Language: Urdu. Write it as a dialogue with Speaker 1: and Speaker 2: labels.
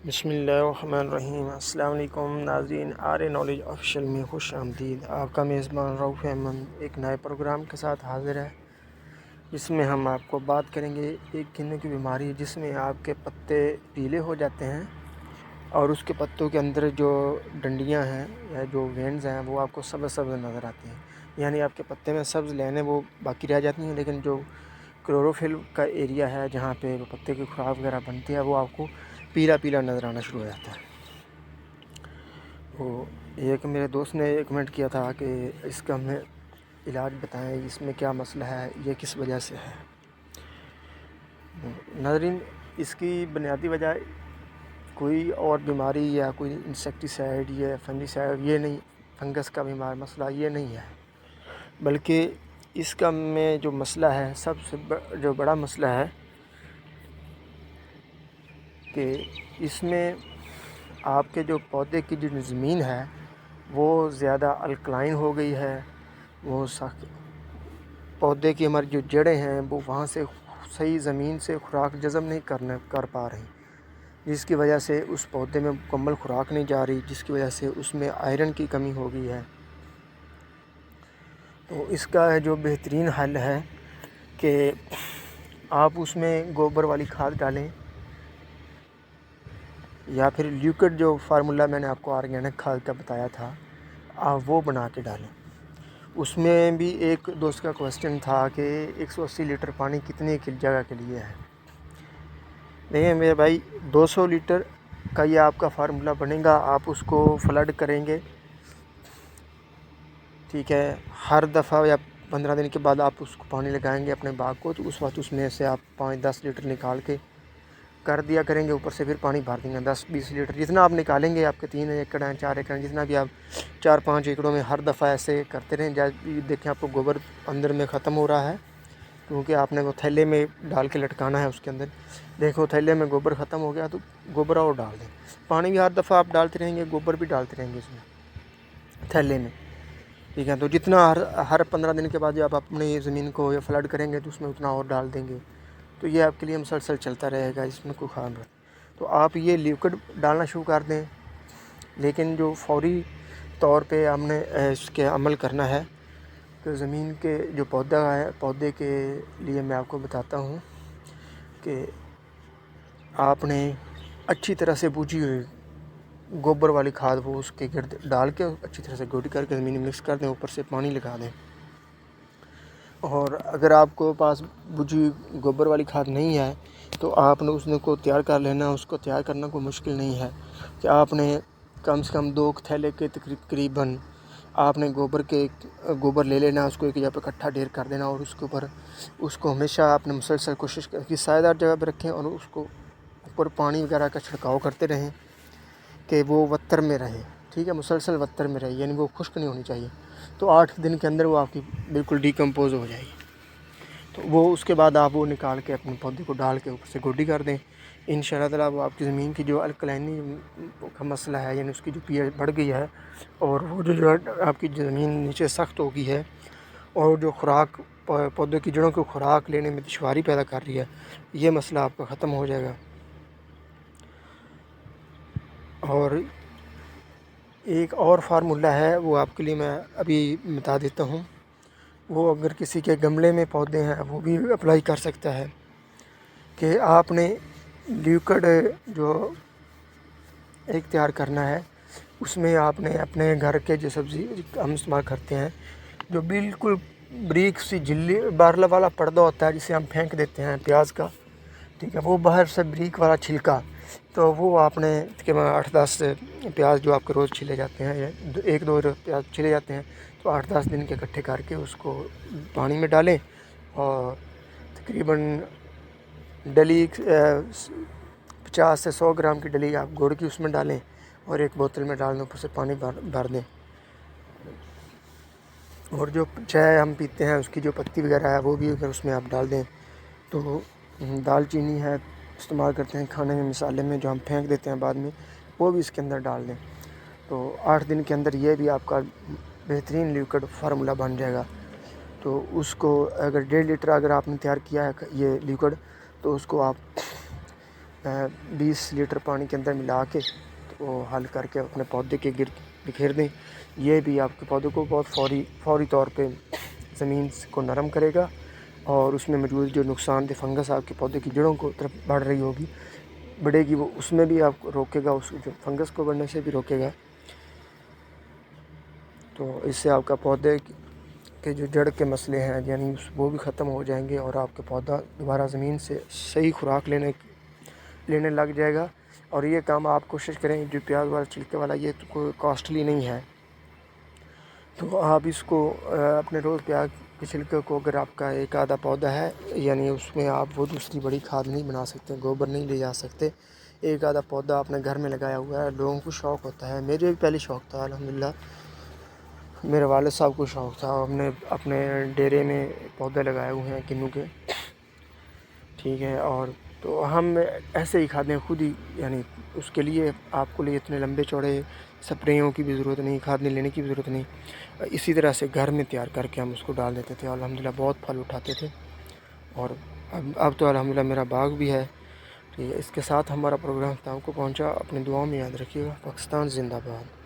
Speaker 1: بسم اللہ الرحمن الرحیم۔ السلام علیکم ناظرین، آر نالج آفیشیل میں خوش آمدید۔ آپ کا میزبان رؤف احمد ایک نئے پروگرام کے ساتھ حاضر ہے، جس میں ہم آپ کو بات کریں گے ایک گنے کی بیماری جس میں آپ کے پتے پیلے ہو جاتے ہیں اور اس کے پتوں کے اندر جو ڈنڈیاں ہیں یا جو وینز ہیں وہ آپ کو سبز سبز نظر آتی ہیں، یعنی آپ کے پتے میں سبز لینیں وہ باقی رہ جاتی ہیں، لیکن جو کلوروفل کا ایریا ہے جہاں پہ پتے کی خوراک وغیرہ بنتی ہے وہ آپ کو پیلا پیلا نظر آنا شروع ہو جاتا ہے۔ وہ ایک میرے دوست نے کمنٹ کیا تھا کہ اس کا ہمیں علاج بتائیں، اس میں کیا مسئلہ ہے، یہ کس وجہ سے ہے۔ ناظرین، اس کی بنیادی وجہ کوئی اور بیماری یا کوئی انسیکٹیسائڈ یا فنگیسائڈ یہ نہیں، فنگس کا بیمار مسئلہ یہ نہیں ہے، بلکہ اس کا میں جو مسئلہ ہے، سب سے جو بڑا مسئلہ ہے کہ اس میں آپ کے جو پودے کی جو زمین ہے وہ زیادہ الکلائن ہو گئی ہے، وہ پودے کی ہماری جو جڑیں ہیں وہ وہاں سے صحیح زمین سے خوراک جذب نہیں کر پا رہی، جس کی وجہ سے اس پودے میں مکمل خوراک نہیں جا رہی، جس کی وجہ سے اس میں آئرن کی کمی ہو گئی ہے۔ تو اس کا جو بہترین حل ہے کہ آپ اس میں گوبر والی کھاد ڈالیں، یا پھر لیکوڈ جو فارمولا میں نے آپ کو آرگینک کھاد کا بتایا تھا آپ وہ بنا کے ڈالیں۔ اس میں بھی ایک دوست کا کوسچن تھا کہ 180 لیٹر پانی کتنی جگہ کے لیے ہے۔ دیکھیں میرے بھائی، 200 لیٹر کا یہ آپ کا فارمولا بنے گا، آپ اس کو فلڈ کریں گے، ٹھیک ہے، ہر دفعہ یا 15 دن کے بعد آپ اس کو پانی لگائیں گے اپنے باغ کو، تو اس وقت اس میں سے آپ 5-10 لیٹر نکال کے کر دیا کریں گے، اوپر سے پھر پانی بھر دیں گے 10-20 لیٹر، جتنا آپ نکالیں گے، آپ کے 3 ایکڑ ہیں 4 ایکڑ ہیں، جتنا بھی آپ 4-5 ایکڑوں میں ہر دفعہ ایسے کرتے رہیں۔ جب دیکھیں آپ کو گوبر اندر میں ختم ہو رہا ہے، کیونکہ آپ نے وہ تھیلے میں ڈال کے لٹکانا ہے اس کے اندر، دیکھو تھیلے میں گوبر ختم ہو گیا تو گوبر اور ڈال دیں، پانی بھی ہر دفعہ آپ ڈالتے رہیں گے، گوبر بھی ڈالتے رہیں گے اس میں تھیلے میں، ٹھیک ہے۔ تو جتنا ہر 15 دن کے بعد جب آپ اپنی زمین کو فلڈ کریں گے تو اس میں اتنا اور ڈال دیں گے، تو یہ آپ کے لیے مسلسل چلتا رہے گا، اس میں کوئی خام رہے۔ تو آپ یہ لیکوڈ ڈالنا شروع کر دیں، لیکن جو فوری طور پہ ہم نے اس کے عمل کرنا ہے کہ زمین کے جو پودا ہے، پودے کے لیے میں آپ کو بتاتا ہوں کہ آپ نے اچھی طرح سے بوجھی ہوئی گوبر والی کھاد وہ اس کے گرد ڈال کے اچھی طرح سے گوڈی کر کے زمین میں مکس کر دیں، اوپر سے پانی لگا دیں۔ اور اگر آپ کو پاس بوجھی گوبر والی کھاد نہیں ہے تو آپ نے اس کو تیار کر لینا، اس کو تیار کرنا کوئی مشکل نہیں ہے کہ آپ نے کم سے کم 2 تھیلے کے تقریباً آپ نے گوبر لے لینا، اس کو ایک جگہ پہ اکٹھا ڈھیر کر دینا، اور اس کے اوپر اس کو ہمیشہ آپ نے مسلسل کوشش کی سائے دار جگہ پہ رکھیں، اور اس کو اوپر پانی وغیرہ کا چھڑکاؤ کرتے رہیں کہ وہ وتر میں رہے، ٹھیک ہے، مسلسل وتر میں رہے، یعنی وہ خشک نہیں ہونی چاہیے۔ تو 8 دن کے اندر وہ آپ کی بالکل ڈیکمپوز ہو جائے گی، تو وہ اس کے بعد آپ وہ نکال کے اپنے پودے کو ڈال کے اوپر سے گوڈی کر دیں۔ ان شاء اللہ تعالیٰ وہ آپ کی زمین کی جو الکلائنی کا مسئلہ ہے، یعنی اس کی جو پی ایچ بڑھ گئی ہے، اور وہ جو آپ کی زمین نیچے سخت ہو گئی ہے، اور جو خوراک پودے کی جڑوں کو خوراک لینے میں دشواری پیدا کر رہی ہے، یہ مسئلہ آپ کا ختم ہو جائے گا۔ اور ایک اور فارمولہ ہے، وہ آپ کے لیے میں ابھی بتا دیتا ہوں، وہ اگر کسی کے گملے میں پودے ہیں وہ بھی اپلائی کر سکتا ہے، کہ آپ نے لیکوڈ جو ایک تیار کرنا ہے، اس میں آپ نے اپنے گھر کے جو سبزی ہم استعمال کرتے ہیں، جو بالکل بریک سی جھلی بارلا والا پردہ ہوتا ہے جسے ہم پھینک دیتے ہیں پیاز کا، ٹھیک ہے، وہ باہر سے بریک والا چھلکا، تو وہ آپ نے 8-10 پیاز جو آپ کے روز چھلے جاتے ہیں، یا 1-2 پیاز چھلے جاتے ہیں، تو 8-10 دن کے اکٹھے کر کے اس کو پانی میں ڈالیں، اور تقریباً ڈلی 50 سے 100 گرام کی ڈلی آپ گڑ کی اس میں ڈالیں، اور ایک بوتل میں ڈال دیں، اوپر سے پانی بھر دیں، اور جو چائے ہم پیتے ہیں اس کی جو پتی وغیرہ ہے وہ بھی اگر اس میں آپ ڈال دیں، تو دال چینی ہے استعمال کرتے ہیں کھانے میں، مسالے میں جو ہم پھینک دیتے ہیں بعد میں، وہ بھی اس کے اندر ڈال دیں، تو 8 دن کے اندر یہ بھی آپ کا بہترین لیکوڈ فارمولا بن جائے گا۔ تو اس کو اگر 1.5 لیٹر اگر آپ نے تیار کیا ہے یہ لیکوڈ، تو اس کو آپ 20 لیٹر پانی کے اندر ملا کے تو حل کر کے اپنے پودے کے گرد بکھیر دیں. یہ بھی آپ کے پودے کو بہت فوری طور پہ زمین کو نرم کرے گا اور اس میں موجود جو نقصان دہ فنگس آپ کے پودے کی جڑوں کو طرف بڑھے گی وہ اس میں بھی آپ کو روکے گا, اس جو فنگس کو بڑھنے سے بھی روکے گا. تو اس سے آپ کا پودے کے جو جڑ کے مسئلے ہیں یعنی وہ بھی ختم ہو جائیں گے اور آپ کا پودا دوبارہ زمین سے صحیح خوراک لینے لگ جائے گا. اور یہ کام آپ کوشش کریں, جو پیاز والا چھلکے والا یہ تو کوئی کاسٹلی نہیں ہے, تو آپ اس کو اپنے روز پیاز کے چھلکے کو اگر آپ کا ایک آدھا پودا ہے یعنی اس میں آپ وہ دوسری بڑی کھاد نہیں بنا سکتے, گوبر نہیں لے جا سکتے, ایک آدھا پودا اپنے گھر میں لگایا ہوا ہے. لوگوں کو شوق ہوتا ہے, میرے بھی پہلے شوق تھا, الحمدللہ میرے والد صاحب کو شوق تھا, ہم نے اپنے ڈیرے میں پودے لگائے ہوئے ہیں کنوں کے, ٹھیک ہے. اور تو ہم ایسے ہی کھادیں خود ہی, یعنی اس کے لیے آپ کو لیے اتنے لمبے چوڑے سپریوں کی بھی ضرورت نہیں, کھاد لینے کی بھی ضرورت نہیں, اسی طرح سے گھر میں تیار کر کے ہم اس کو ڈال دیتے تھے. الحمدللہ بہت پھل اٹھاتے تھے, اور اب تو الحمدللہ میرا باغ بھی ہے. ٹھیک ہے, اس کے ساتھ ہمارا پروگرام آپ کو پہنچا, اپنے دعاؤں میں یاد رکھیے گا. پاکستان زندہ باد.